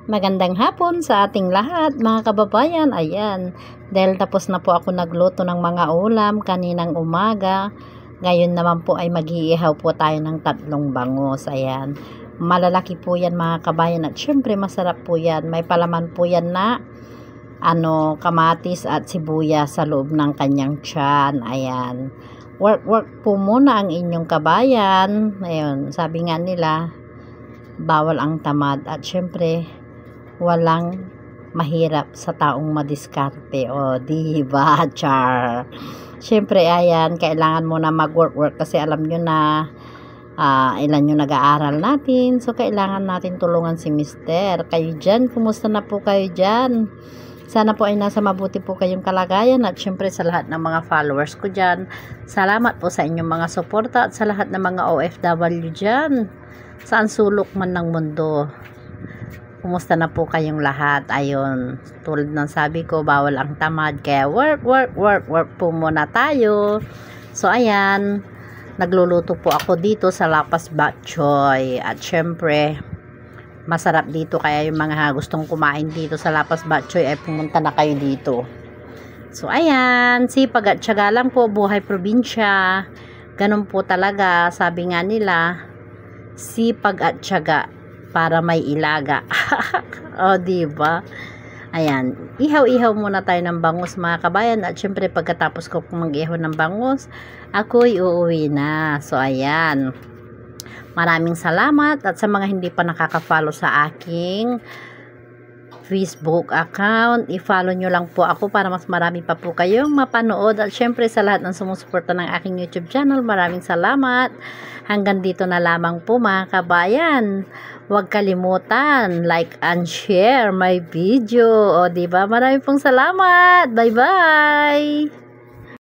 Magandang hapon sa ating lahat mga kababayan. Ayan, dahil tapos na po ako nagluto ng mga ulam kaninang umaga. Ngayon naman po ay mag-iihaw po tayo ng 3 bangus. Ayan, malalaki po yan mga kabayan at syempre masarap po yan. May palaman po yan na kamatis at sibuyas sa loob ng kanyang tiyan. Ayan, work po muna ang inyong kabayan. Ayun, sabi nga nila, bawal ang tamad at syempre walang mahirap sa taong madiskarte. O diba, char? Syempre ayan, kailangan mo na mag-work kasi alam nyo na ilan yung nag-aaral natin, so kailangan natin tulungan si mister. Kayo dyan, kumusta na po kayo dyan? Sana po ay nasa mabuti po kayong kalagayan at syempre sa lahat ng mga followers ko dyan, salamat po sa inyong mga suporta at sa lahat ng mga OFW dyan, saan sulok man ng mundo. Kumusta na po kayong lahat? Ayun, tulad ng sabi ko, bawal ang tamad, kaya work po muna tayo. So ayan, nagluluto po ako dito sa Lapas Bok Choy at syempre masarap dito, kaya yung mga gustong kumain dito sa Lapas Bok Choy ay pumunta na kayo dito. So ayan, sipag at tiyaga lang po, buhay probinsya, ganun po talaga, sabi nga nila, sipag at tiyaga para may ilaga. O diba? Ayan, ihaw-ihaw muna tayo ng bangus mga kabayan at syempre pagkatapos ko mag-ihaw ng bangus, ako'y uuwi na. So ayan, maraming salamat at sa mga hindi pa nakaka-follow sa aking Facebook account, i-follow nyo lang po ako para mas marami pa po kayong mapanood. At syempre sa lahat ng sumusuporta ng aking YouTube channel, maraming salamat. Hanggang dito na lamang po mga kabayan. Huwag kalimutan, like and share my video. O diba? Maraming pong salamat. Bye bye!